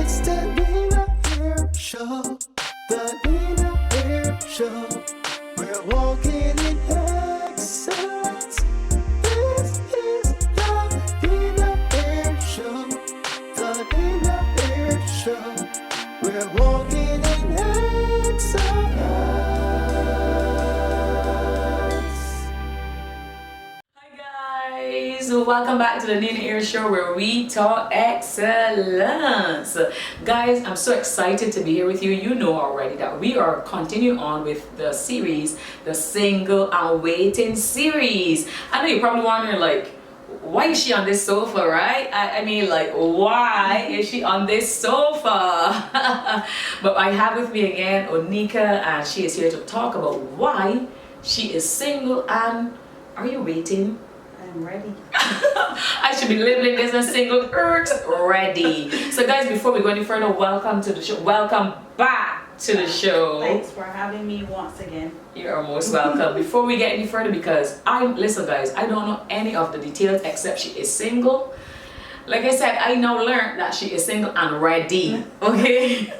It's the Nina Air Show. The Nina Air Show. We're walking in excellence. This is the Nina Air Show. The Nina Air Show. We're walking in excellence. Welcome back to the Nina Air Show, where we talk excellence. Guys, I'm so excited to be here with you. You know already that we are continuing on with the series, the Single and Waiting series. I know you're probably wondering, like, why is she on this sofa, right? I mean, like, why is she on this sofa? But I have with me again Onika, and she is here to talk about why she is single. And are you waiting? I'm ready. I should be labeling this as single ready. So guys, before we go any further, welcome to the show. Welcome back to the show. Thanks for having me once again. You're most welcome. Before we get any further, because listen guys, I don't know any of the details except she is single. Like I said, I now learned that she is single and ready. Okay?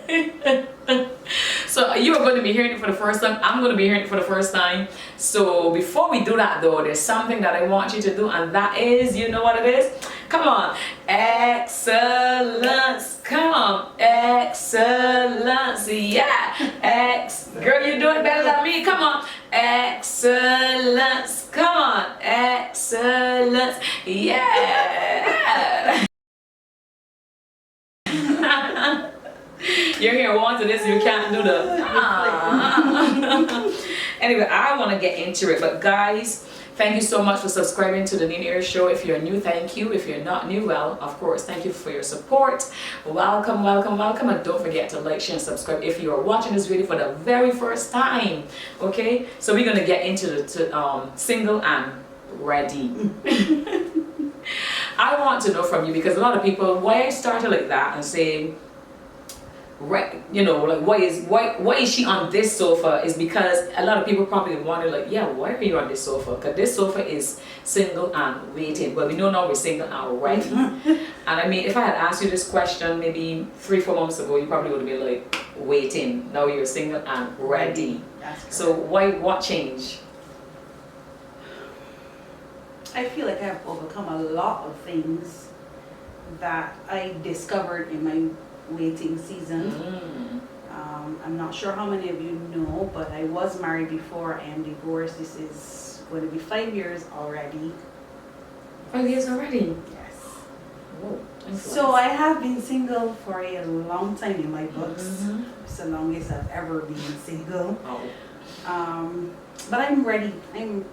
So you are going to be hearing it for the first time. I'm going to be hearing it for the first time. So before we do that though, there's something that I want you to do, and that is, you know what it is? Come on. Excellence. Come on. Excellence. Yeah. Girl, you do it better than me. Come on. Excellence. Come on. Excellence. Yeah. You're here wanting this, you can't do the Anyway, I want to get into it, but guys, thank you so much for subscribing to the Nina Air Show. If you're new, thank you. If you're not new, well, of course, thank you for your support. Welcome, welcome, welcome, and don't forget to like, share, and subscribe if you are watching this video for the very first time. Okay, so we're gonna get into the single and ready. I want to know from you, because a lot of people, why I started like that and say, right, you know, like why is she on this sofa, is because a lot of people probably wonder, like, yeah, why are you on this sofa? Because this sofa is single and waiting. Well, we know now we're single and ready. And I mean, if I had asked you this question maybe 3-4 months ago, you probably would have been like, waiting. Now you're single and ready. So what changed? I feel like I've overcome a lot of things that I discovered in my waiting season. I'm not sure how many of you know, but I was married before I am divorced. This is going to be 5 years already. 5 years already? Yes. Whoa, so I have been single for a long time in my books. It's the longest I've ever been single. But I'm ready.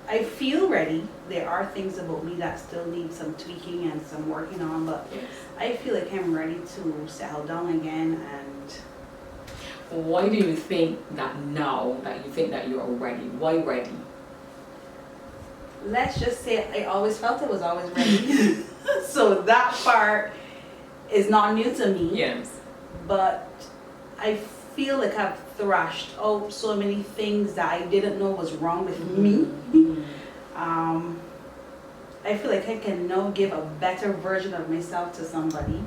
I feel ready. There are things about me that still need some tweaking and some working on, but yes, I feel like I'm ready to settle down again. And why do you think that now that you think that you are ready? Why ready? Let's just say I always felt I was always ready. So that part is not new to me. Yes. But I feel like I've thrashed out so many things that I didn't know was wrong with me. I feel like I can now give a better version of myself to somebody,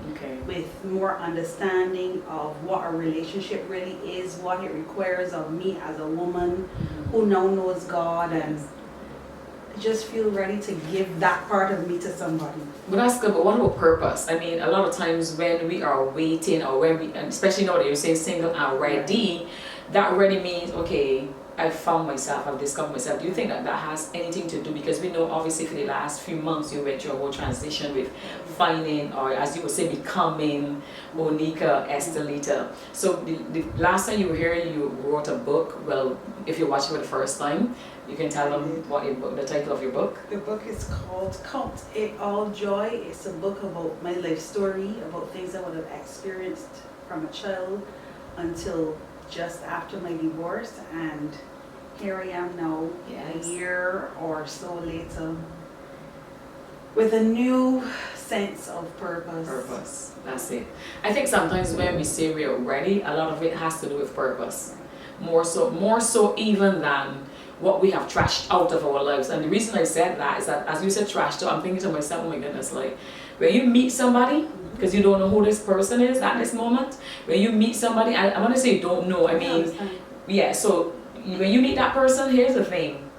with more understanding of what a relationship really is, what it requires of me as a woman who now knows God, and just feel ready to give that part of me to somebody. But that's good, but what about purpose? I mean, a lot of times when we are waiting, or when we, especially now that you're saying single and ready, that already means, okay, I found myself, I've discovered myself. Do you think that that has anything to do, because we know obviously for the last few months you went through a whole transition with finding, or as you would say, becoming Onika Estaleta. So the last time you were here, you wrote a book. Well, if you're watching for the first time, you can tell them what the title of your book. The book is called Count It All Joy. It's a book about my life story, about things I would have experienced from a child until just after my divorce, and here I am now, a year or so later, with a new sense of purpose. That's it. I think sometimes when we say we are ready, a lot of it has to do with purpose. More so even than what we have trashed out of our lives. And the reason I said that is that, as you said trashed out, I'm thinking to myself, oh my goodness, like when you meet somebody because you don't know who this person is at this moment. When you meet somebody, I want to say you don't know. I mean, yeah. So when you meet that person, here's the thing.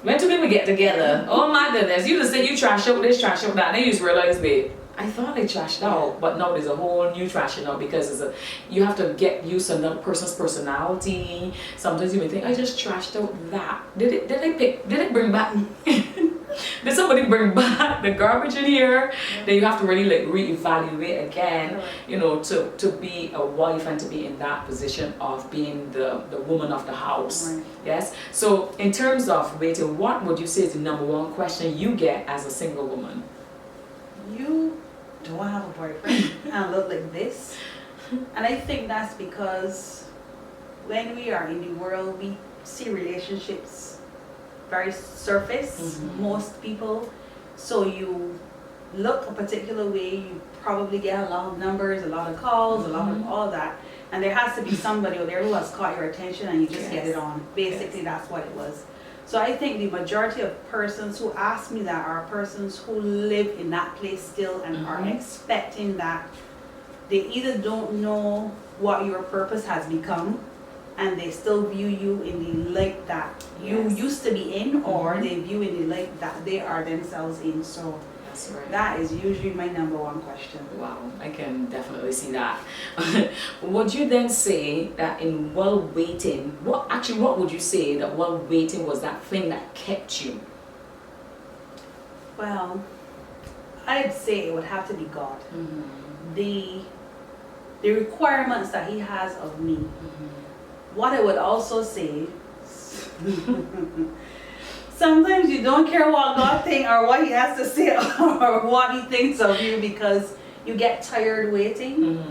When two people get together, oh my goodness, you just say you trash out this, trash out that, and then you just realize, babe, I thought I trashed out, but now there's a whole new trashing out because you have to get used to another person's personality. Sometimes you may think, I just trashed out that. Did it bring back? Did somebody bring back the garbage in here? Then you have to really like reevaluate again, you know, to be a wife and to be in that position of being the woman of the house. Right. Yes. So in terms of waiting, what would you say is the number one question you get as a single woman? You don't have a boyfriend and look like this. And I think that's because when we are in the world, we see relationships very surface, most people. So you look a particular way, you probably get a lot of numbers, a lot of calls, a lot of all that. And there has to be somebody or there who has caught your attention and you just get it on. Basically, that's what it was. So I think the majority of persons who ask me that are persons who live in that place still and are expecting that. They either don't know what your purpose has become and they still view you in the light that you used to be in, or they view in the light that they are themselves in. So That's right. that is usually my number one question. Wow, I can definitely see that. Would you then say that in while waiting, what would you say that while waiting was that thing that kept you? Well, I'd say it would have to be God. The requirements that He has of me. What I would also say, sometimes you don't care what God thinks or what He has to say or what He thinks of you because you get tired waiting.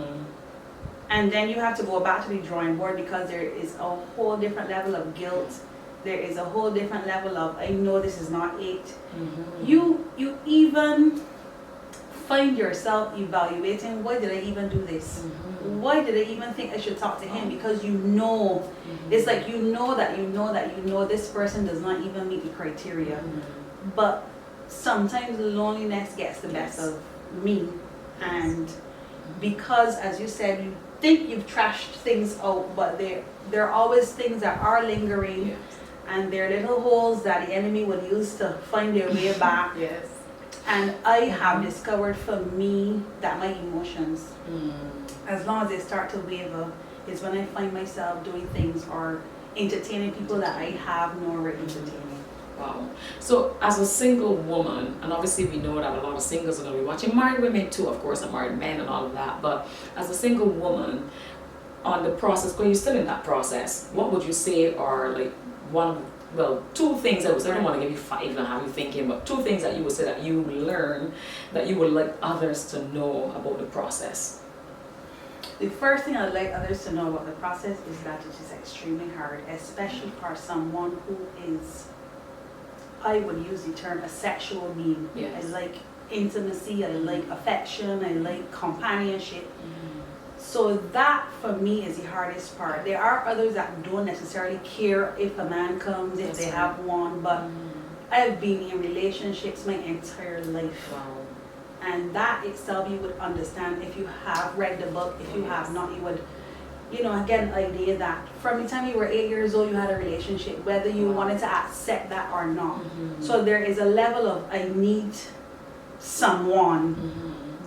And then you have to go back to the drawing board because there is a whole different level of guilt. There is a whole different level of, I know this is not it. You even find yourself evaluating, why did I even do this? Why did I even think I should talk to him? Because you know, it's like you know this person does not even meet the criteria. But sometimes loneliness gets the best of me. And because, as you said, you think you've trashed things out, but there are always things that are lingering. And there are little holes that the enemy would use to find their way back. And I have discovered for me that my emotions, as long as they start to waver, is when I find myself doing things or entertaining people that I have no right entertaining. Wow. So as a single woman, and obviously we know that a lot of singles are going to be watching, married women too, of course, and married men and all of that, but as a single woman, on the process, when you're still in that process, what would you say are like two things I would say, I don't want to give you five and have you thinking, but two things that you would say that you learn that you would like others to know about the process? The first thing I'd like others to know about the process is that it is extremely hard, especially for someone who is, I would use the term, a sexual being. I like intimacy, I like affection, I like companionship. So that for me is the hardest part. There are others that don't necessarily care if a man comes, if they have one, but I've been in relationships my entire life. And that itself you would understand if you have read the book. If you have not, you would, get an idea that from the time you were 8 years old, you had a relationship, whether you wanted to accept that or not. So there is a level of, I need someone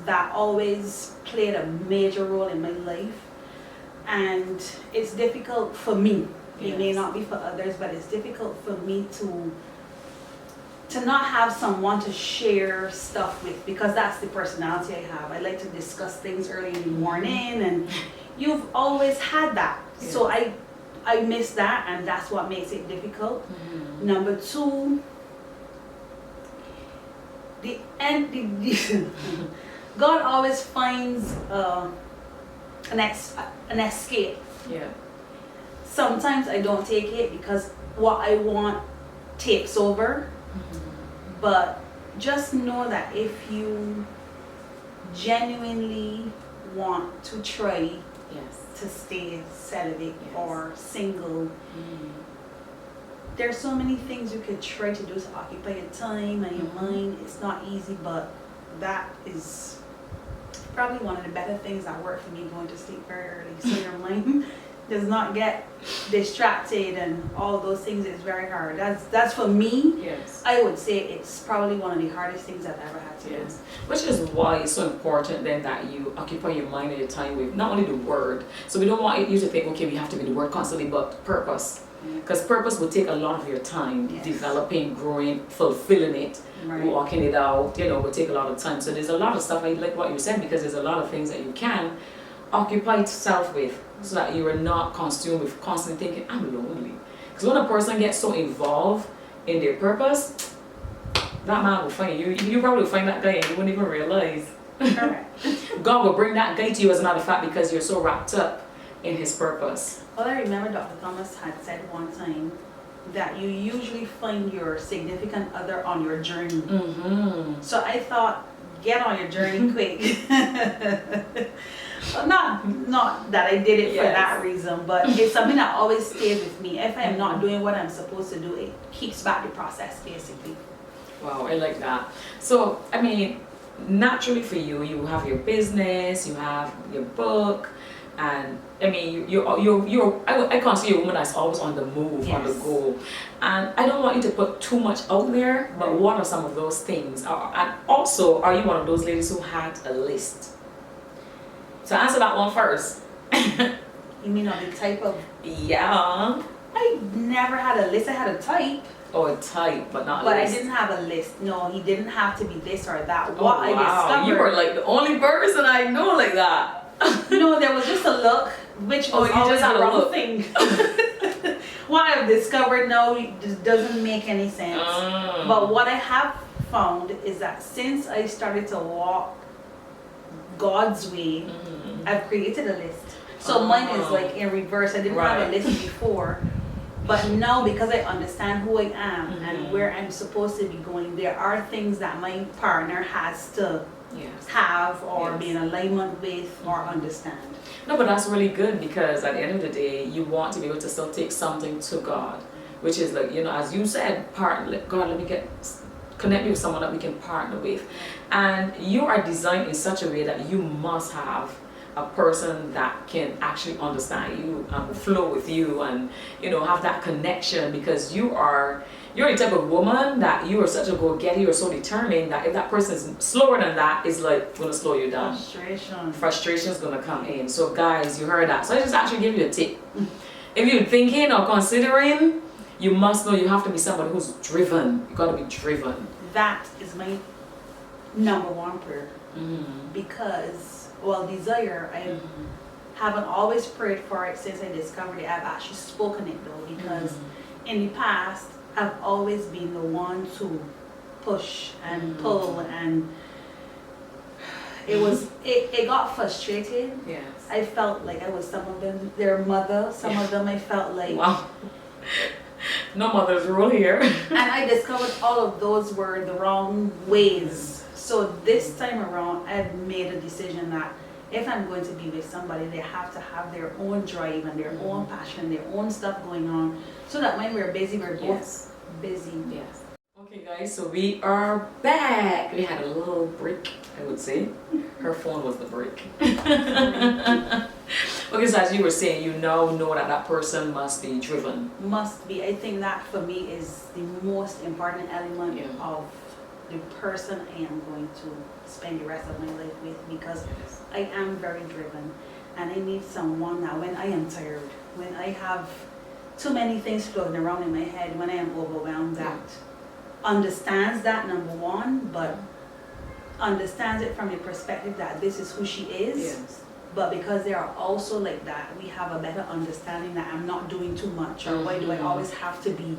that always played a major role in my life. And it's difficult for me. It may not be for others, but it's difficult for me to not have someone to share stuff with, because that's the personality I have. I like to discuss things early in the morning, and you've always had that. So I miss that, and that's what makes it difficult. Number two, God always finds an escape. Sometimes I don't take it because what I want takes over. But just know that if you genuinely want to try to stay celibate or single, there's so many things you could try to do to occupy your time and your mind. It's not easy, but that is probably one of the better things that work for me, going to sleep very early, so your mind does not get distracted and all those things. Is very hard. That's for me. Yes. I would say it's probably one of the hardest things I've ever had to do. Yes. Which is why it's so important then that you occupy your mind and your time with not only the word. So we don't want you to think, okay, we have to be the word constantly, but purpose. Because purpose will take a lot of your time. Yes. Developing, growing, fulfilling it, Right. walking it out, will take a lot of time. So there's a lot of stuff, I like what you said, because there's a lot of things that you can occupy yourself with, so that you are not consumed with constantly thinking, I'm lonely. Because when a person gets so involved in their purpose, that man will find you. You probably will find that guy and you wouldn't even realize. Correct. God will bring that guy to you, as a matter of fact, because you're so wrapped up in his purpose. Well, I remember Dr. Thomas had said one time that you usually find your significant other on your journey. Mm-hmm. So I thought, get on your journey quick. Well, not that I did it for Yes. that reason, but it's something that always stays with me. If I'm not doing what I'm supposed to do, it keeps back the process, basically. Wow, I like that. So, I mean, naturally for you, you have your business, you have your book, and I mean, I consider you a woman that's always on the move, on the Yes. go. And I don't want you to put too much out there, but Right. what are some of those things? And also, are you one of those ladies who had a list? So answer that one first. You mean on the type of... Yeah. I never had a list. I had a type, Or a type, but not a but I list. didn't have a list. No, he didn't have to be this or that. Oh, What I wow. discovered... You were like the only person I know like that. No, there was just a look, which was you always just had the a wrong look. thing. What I've discovered now just doesn't make any sense. But what I have found is that since I started to walk God's way, I've created a list. So mine is like in reverse. I didn't have a Right. list before. But now, because I understand who I am and where I'm supposed to be going, there are things that my partner has to Yes. have or Yes. be in alignment with or understand. No, but that's really good, because at the end of the day, you want to be able to still take something to God, which is like, as you said, God, let me connect me with someone that we can partner with. And you are designed in such a way that you must have a person that can actually understand you and flow with you and, have that connection, because you're the type of woman that you are such a go-getter, you're so determined that if that person is slower than that, it's like going to slow you down. Frustration is going to come in. So guys, you heard that. So I just actually give you a tip. If you're thinking or considering, you must know you have to be somebody who's driven. You got to be driven. That is my number one prayer. Because, desire, I haven't always prayed for it since I discovered it. I've actually spoken it though, because in the past, I've always been the one to push and pull, and it got frustrated. Yes. I felt like I was some of them their mother, some of them I felt like... Wow. No mother's rule here. And I discovered all of those were the wrong ways. So this time around, I've made a decision that if I'm going to be with somebody, they have to have their own drive and their own passion, their own stuff going on, so that when we're busy, we're both busy. Yes. Okay guys, so we are back. We had a little break, I would say. Her phone was the break. Okay, so as you were saying, you now know that person must be driven. Must be. I think that for me is the most important element Yeah. of the person I am going to spend the rest of my life with, because I am very driven, and I need someone that when I am tired, when I have too many things floating around in my head, when I am overwhelmed, that understands that, number one, but understands it from the perspective that this is who she is. Yes. But because they are also like that, we have a better understanding that I'm not doing too much, or why do I always have to be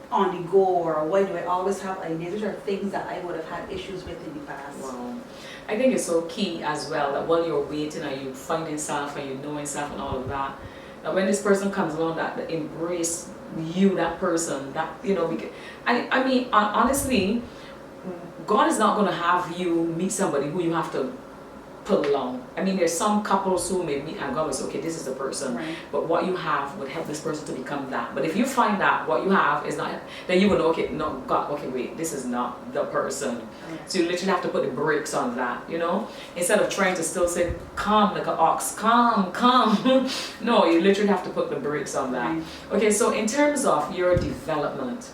on the go, or why do I always have ideas? These are things that I would have had issues with in the past. Wow. I think it's so key as well that while you're waiting and you finding self and you knowing self and all of that, that when this person comes along, that embrace you, that person, that, I mean, honestly, God is not going to have you meet somebody who you have to pull along. I mean, there's some couples who may meet and God will say, okay, this is the person, Right. but what you have would help this person to become that. But if you find that what you have is not, then you will know, okay, no, God, okay, wait, this is not the person. Right. So you literally have to put the brakes on that, you know? Instead of trying to still say, come like an ox, come. No, you literally have to put the brakes on that. Right. Okay, so in terms of your development,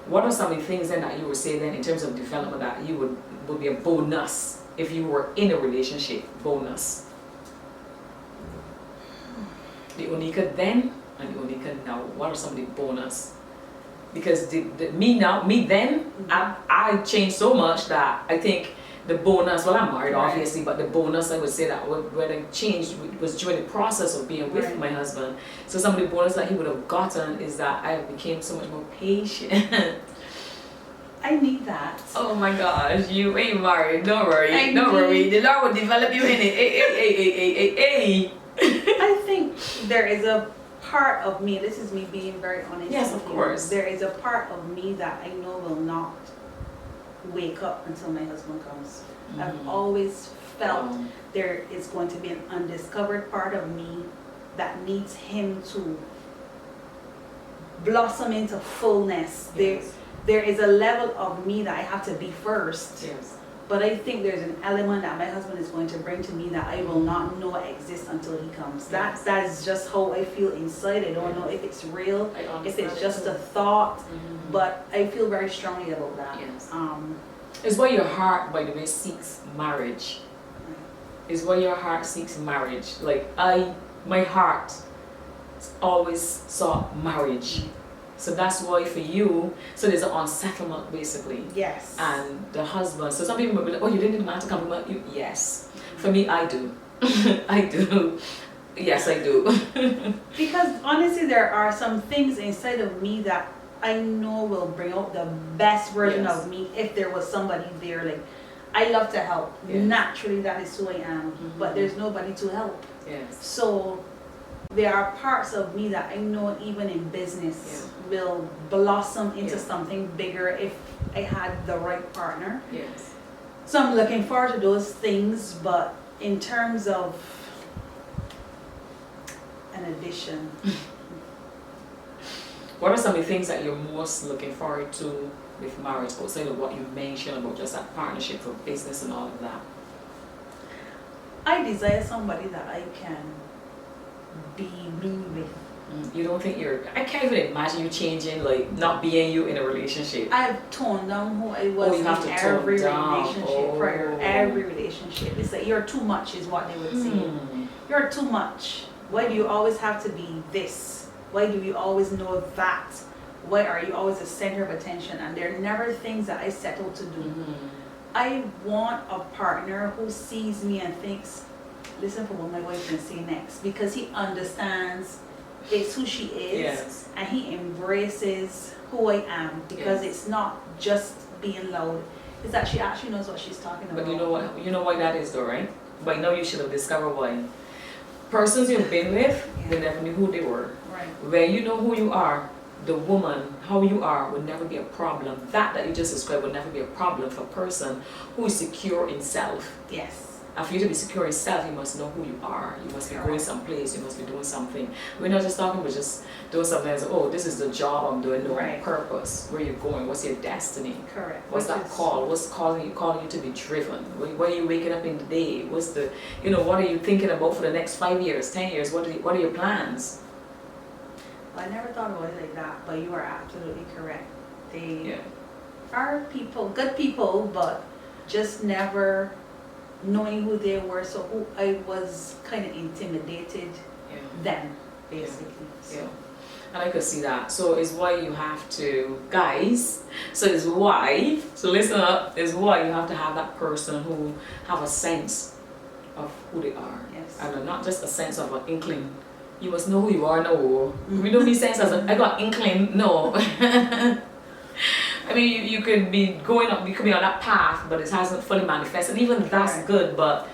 what are some of the things then that you would say then in terms of development that you would be a bonus if you were in a relationship? Bonus. The Onika then and the Onika now, what are some of the bonus? Because me then, I changed so much that I think the bonus, well, I'm married Right. obviously, but the bonus I would say that when I changed was during the process of being with Right. my husband. So some of the bonus that he would have gotten is that I became so much more patient. I need that. Oh my gosh, you ain't married, don't worry, I don't worry. need- The Lord will develop you in it. Hey. I think there is a part of me, this is me being very honest. Yes, with of you. course. There is a part of me that I know will not wake up until my husband comes. I've always felt there is going to be an undiscovered part of me that needs him to blossom into fullness. Yes. There is a level of me that I have to be first. Yes. But I think there's an element that my husband is going to bring to me that I will not know exists until he comes. Yes. That is just how I feel inside. I don't know if it's real, I understand if it's it just too. a thought, Mhm. but I feel very strongly about that. Yes. It's why your heart, by the way, seeks marriage. It's why your heart seeks marriage. Like my heart always sought marriage. So that's why for you, so there's an unsettlement basically. Yes. And the husband, so some people might be like, oh, you didn't need a man to come with you. Yes. For me, I do. I do. Yes, I do. Because honestly, there are some things inside of me that I know will bring out the best version Yes. of me if there was somebody there. Like, I love to help. Yes. Naturally, that is who I am. Mhm. But there's nobody to help. Yes. So there are parts of me that I know even in business will blossom into Yeah. something bigger if I had the right partner. Yes. So I'm looking forward to those things, but in terms of an addition, What are some of the things that you're most looking forward to with marriage outside of what you mentioned about just that partnership for business and all of that? I desire somebody that I can be me with. You don't think I can't even imagine you changing, like not being you in a relationship. I've toned down who I was Oh, you have in to tone every down. relationship prior. Oh. Every relationship. It's like, you're too much is what they would say. Hmm. You're too much. Why do you always have to be this? Why do you always know that? Why are you always the center of attention? And they're never things that I set out to do. Mhm. I want a partner who sees me and thinks, listen for what my wife can say next, because he understands it's who she is, Yes. and he embraces who I am, because Yes. it's not just being loud, it's that she actually knows what she's talking about. But you know what? You know why that is, though, right? By now you should have discovered why. Persons you've been with, they never knew who they were. Right. When you know who you are, the woman, how you are, will never be a problem. That you just described will never be a problem for a person who is secure in self. Yes. And for you to be secure in self, you must know who you are. You must be going Correct. someplace. You must be doing something. We're not just talking about just doing something as, oh, this is the job I'm doing. No, Right. purpose. Where you're going? What's your destiny? Correct. What's Which that is- call? What's calling you to be driven? Why are you waking up in the day? What's the, what are you thinking about for the next 5 years, 10 years? What are your plans? I never thought about it like that, but you are absolutely correct. They Yeah. are people, good people, but just never knowing who they were. So who I was kind of intimidated Yeah. then, basically. So, Yeah. And I could see that. So it's why you have to, guys, so listen up, it's why you have to have that person who have a sense of who they are. yes. And not just a sense of an inkling. You must know who you are, no. We don't need sense as I got inkling, no. I mean, you could be you could be on that path, but it hasn't fully manifested. Even that's Right. good, but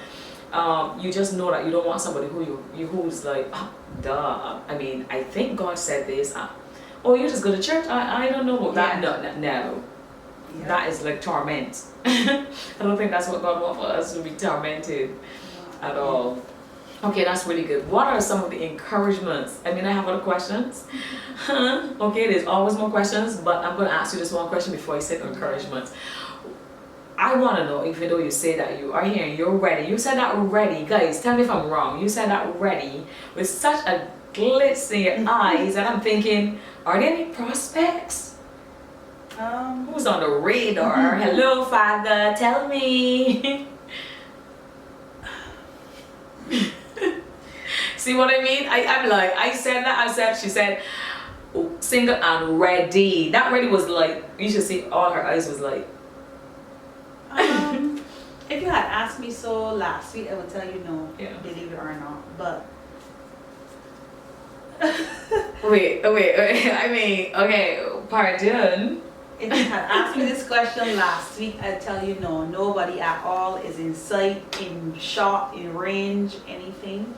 you just know that you don't want somebody who's like, oh, duh. I mean, I think God said this. Oh, you just go to church? I don't know about that. Yeah. No. Yeah. That is like torment. I don't think that's what God wants for us, to be tormented. at all. Okay, that's really good. What are some of the encouragements? I mean, I have other questions. Okay, there's always more questions, but I'm going to ask you this one question before I say encouragements. I want to know, even though you say that you are here and you're ready. You said that ready. Guys, tell me if I'm wrong. You said that ready with such a glitz in your eyes, and I'm thinking, are there any prospects? Who's on the radar? Hello, Father, tell me. See what I mean? I'm like, she said, oh, single and ready. That ready was like, you should see all her eyes was like. If you had asked me so last week, I would tell you no, Yeah. believe it or not. But Wait. I mean, okay, pardon. if you had asked me this question last week, I'd tell you no. Nobody at all is in sight, in shot, in range, anything.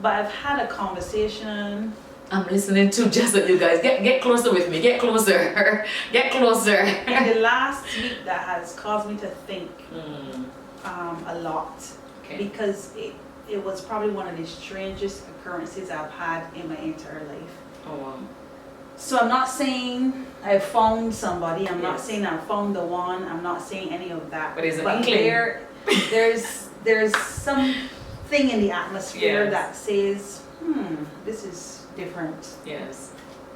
But I've had a conversation. I'm listening to just what you guys. Get closer with me. Get closer. Get closer. In the last week that has caused me to think a lot. Okay. Because it was probably one of the strangest occurrences I've had in my entire life. Oh wow. So I'm not saying I found somebody, I'm not Yes. saying I found the one, I'm not saying any of that. But it's an inkling. there's something in the atmosphere Yes. that says, this is different. Yes.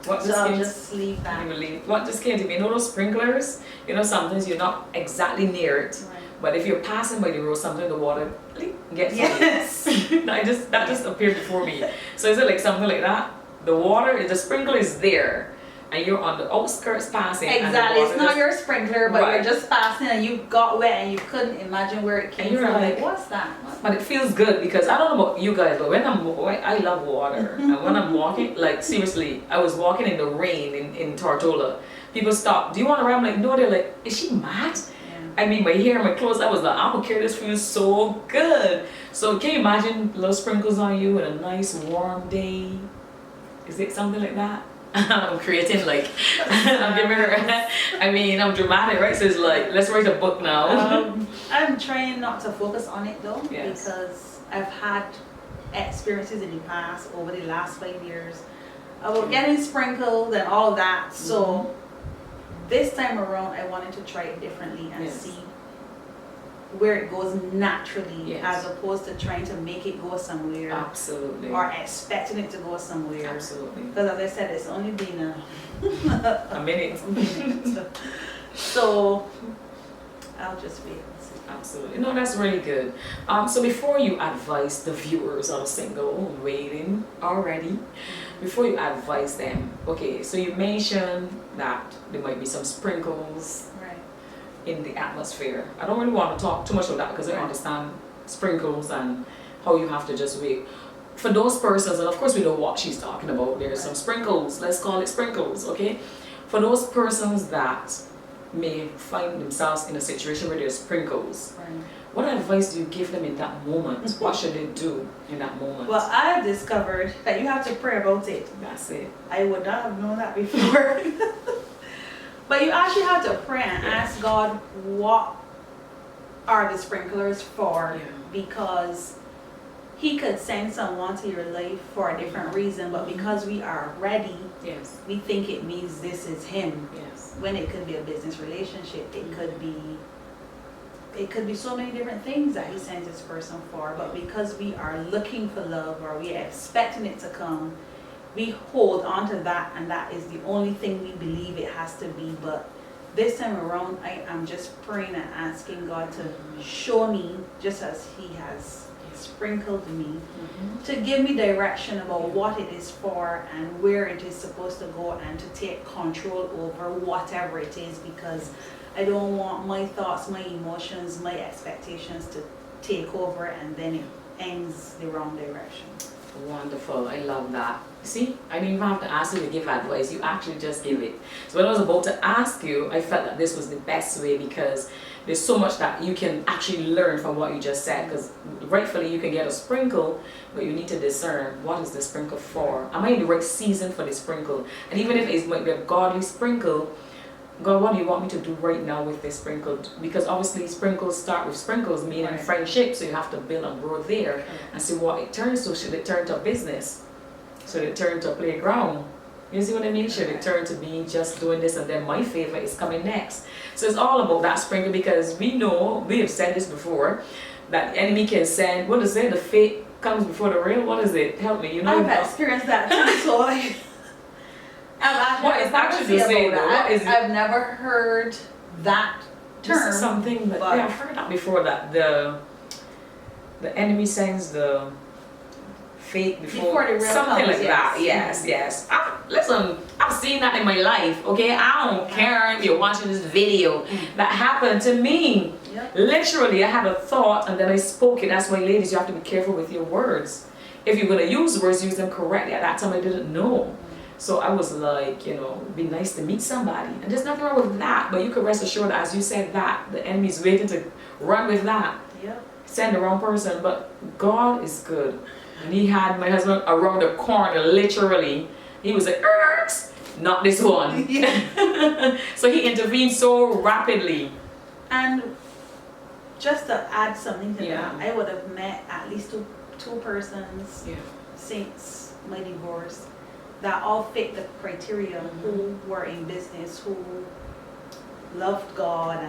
What So I'll just leave that. What just came to me? You know those sprinklers? You know, sometimes you're not exactly near it, Right. but if you're passing by the road, something in the water gets on you. Yes. that just appeared before me. So is it like something like that? The water, the sprinkler is there, and you're on the outskirts passing. and the Exactly. It's water not just- your sprinkler, but Right. you're just passing and you got wet and you couldn't imagine where it came And you're from. like, What's that? But it feels good because I don't know about you guys, but when I love water, and when I'm walking, like seriously, I was walking in the rain in Tortola. People stop. Do you want to ride? I'm like, no. They're like, is she mad? Yeah. I mean, my hair, my clothes. I was like, I don't care. This feels so good. So can you imagine little sprinkles on you and a nice warm day? Is it something like that? I'm creating like, I'm giving her. I mean, I'm dramatic, right? So it's like, let's write a book now. I'm trying not to focus on it though, Yes. because I've had experiences in the past over the last 5 years about getting sprinkled and all of that. So this time around, I wanted to try it differently and Yes. see where it goes naturally, Yes. as opposed to trying to make it go somewhere Absolutely. or expecting it to go somewhere. Absolutely. Because as I said, it's only been A minute. so I'll just wait and see. Absolutely. No, that's really good. So before you advise the viewers on single waiting already, before you advise them, okay, so you mentioned that there might be some sprinkles Right. in the atmosphere. I don't really want to talk too much of that because I understand sprinkles and how you have to just wait. For those persons, and of course we know what she's talking about, there's some sprinkles, let's call it sprinkles, okay? For those persons that may find themselves in a situation where there's sprinkles, Right. what advice do you give them in that moment? What should they do in that moment? Well, I have discovered that you have to pray about it. That's it. I would not have known that before. But you actually have to pray and ask God, what are the sprinklers for? Yeah. Because He could send someone to your life for a different reason, but because we are ready, Yes. we think it means this is Him. Yes. When it could be a business relationship, it could be so many different things that He sends this person for. But because we are looking for love, or we are expecting it to come, we hold on to that, and that is the only thing we believe it has to be. But this time around, I am just praying and asking God to show me, just as He has sprinkled me, to give me direction about what it is for and where it is supposed to go, and to take control over whatever it is, because I don't want my thoughts, my emotions, my expectations to take over and then it ends the wrong direction. Wonderful. I love that. See, I didn't even have to ask you to give advice. You actually just give it. So when I was about to ask you, I felt that this was the best way, because there's so much that you can actually learn from what you just said. Because rightfully you can get a sprinkle, but you need to discern, what is the sprinkle for? Am I in the right season for the sprinkle? And even if it might be a godly sprinkle, God, what do you want me to do right now with this sprinkle? Because obviously sprinkles start with sprinkles, meaning Right. friendship, so you have to build and grow there Right. and see what it turns to. Should it turn to business? Should it turn to a playground? You see what I mean? Should it turn to be just doing this and then my favor is coming next? So it's all about that sprinkle, because we know, we have said this before, that the enemy can send, what is it? The fake comes before the real? What is it? Help me, you know? I've experienced that too, so What is actually the same though? What is it? I've never heard that This term. is something that, but- yeah, I've heard that before, that the enemy sends the fake Before the real something comes, like that. Yes, yes. Listen, I've seen that in my life, okay? I don't care if you're watching this video. That happened to me. Yep. Literally, I had a thought and then I spoke it. That's why, ladies, you have to be careful with your words. If you're going to use words, use them correctly. At that time, I didn't know. So I was like, you know, it'd be nice to meet somebody. And there's nothing wrong with that. But you can rest assured that, as you said, that the enemy's waiting to run with that. Yep. Send the wrong person. But God is good. And he had my husband around the corner, literally. He was like, not this one. Yeah. So he intervened so rapidly. And just to add something to Yeah. that, I would have met at least two persons Yeah. since my divorce that all fit the criteria, who were in business, who loved God,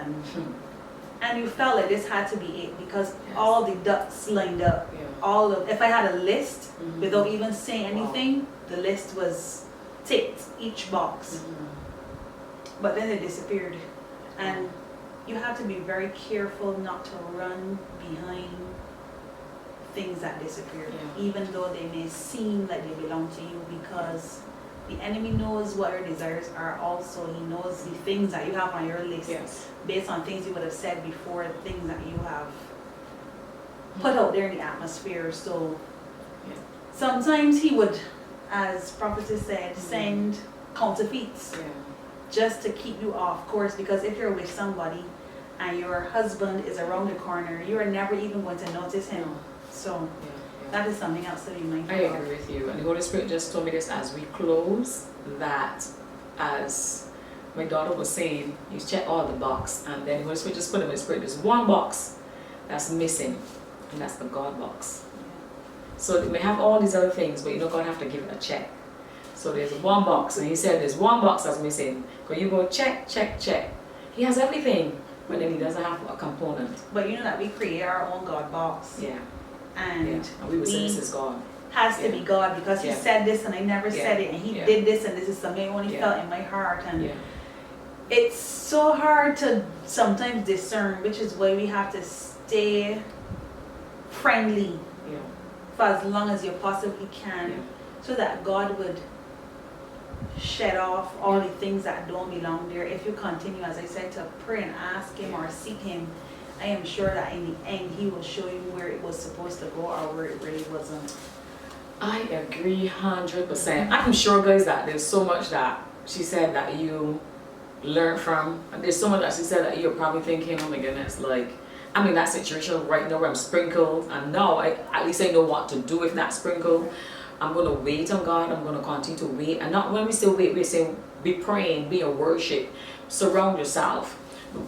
and you felt like this had to be it, because Yes. all the ducks lined up. Yeah. All of, if I had a list Mhm. without even saying Wow. anything, the list was ticked, each box. But then it disappeared. And you have to be very careful not to run behind things that disappeared, Yeah. even though they may seem like they belong to you, because the enemy knows what your desires are. Also, he knows the things that you have on your list, Yes. based on things you would have said before, things that you have put out there in the atmosphere. So Yeah. sometimes he would, as prophetess said, send counterfeits Yeah. just to keep you off course, because if you're with somebody and your husband is around the corner, you are never even going to notice him. So Yeah. Yeah. that is something else to be mindful I of. agree with you. And the Holy Spirit just told me this as we close, that as my daughter was saying, you check all the box, and then the Holy Spirit just put in my spirit, there's one box that's missing, and that's the God box. So they may have all these other things, but you know, God have to give it a check. So there's one box, and he said there's one box that's missing. Because you go check, check, check. He has everything, but then he doesn't have a component. But you know that we create our own God box, Yeah. and Yeah. And we would say he this is God. has to Yeah. be God, because he Yeah. said this and I never Yeah. said it, and he Yeah. did this, and this is something I only Yeah. felt in my heart. And Yeah. it's so hard to sometimes discern, which is why we have to stay friendly Yeah. for as long as you possibly can, Yeah. so that God would shed off all the things that don't belong there. If you continue, as I said, to pray and ask him or seek him, I am sure that in the end he will show you where it was supposed to go or where it really wasn't. I agree 100%. I'm sure, guys, that there's so much that she said that you learn from. And there's so much that she said that you're probably thinking, oh my goodness, like, I'm in that situation right now where I'm sprinkled, and now at least I know what to do with that sprinkle. I'm going to wait on God. I'm going to continue to wait. And not when we say wait, we say be praying, be in worship, surround yourself.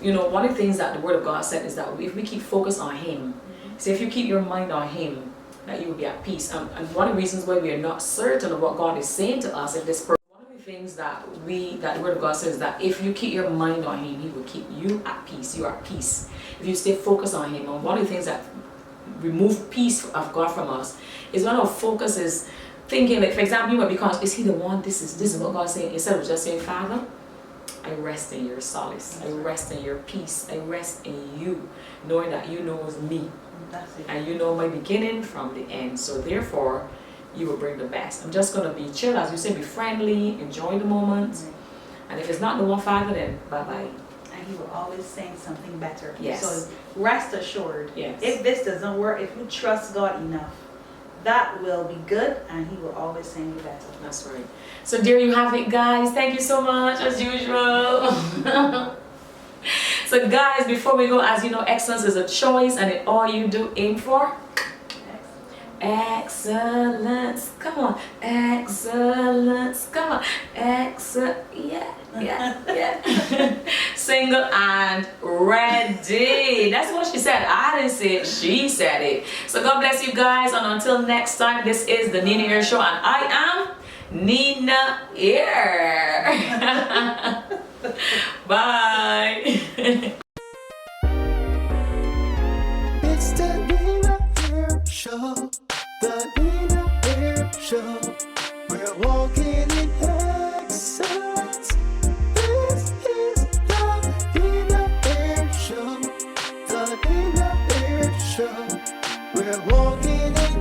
You know, one of the things that the Word of God said is that if we keep focused on Him, so if you keep your mind on Him, that you will be at peace. And one of the reasons why we are not certain of what God is saying to us, if this person, one of the things that the Word of God says, that if you keep your mind on Him, He will keep you at peace. You are at peace if you stay focused on Him. And one of the things that remove peace of God from us is when our focus is thinking, like, for example, you might be conscious, is He the one? This is what God's saying. Instead of just saying, Father, I rest in your solace. I rest in your peace. I rest in you, knowing that you know me. That's it. And you know my beginning from the end. So therefore, you will bring the best. I'm just going to be chill, as you say, be friendly, enjoy the moment. And if it's not the one, Father, then bye-bye. And he will always send something better. Yes. So rest assured, Yes. if this doesn't work, if you trust God enough, that will be good, and he will always send you better. That's right. So there you have it, guys. Thank you so much, as usual. So guys, before we go, as you know, excellence is a choice, and in all you do, aim for Excellence. Come on. Excellence. Come on. Yeah. Single and ready. That's what she said. I didn't say it. She said it. So God bless you guys. And until next time, this is the Nina Ear Show. And I am Nina Ear. Bye. It's the Nina Ear Show. The Nina Ear Show. We're walking in excellence. This is the Nina Ear Show. The Nina Ear Show. We're walking in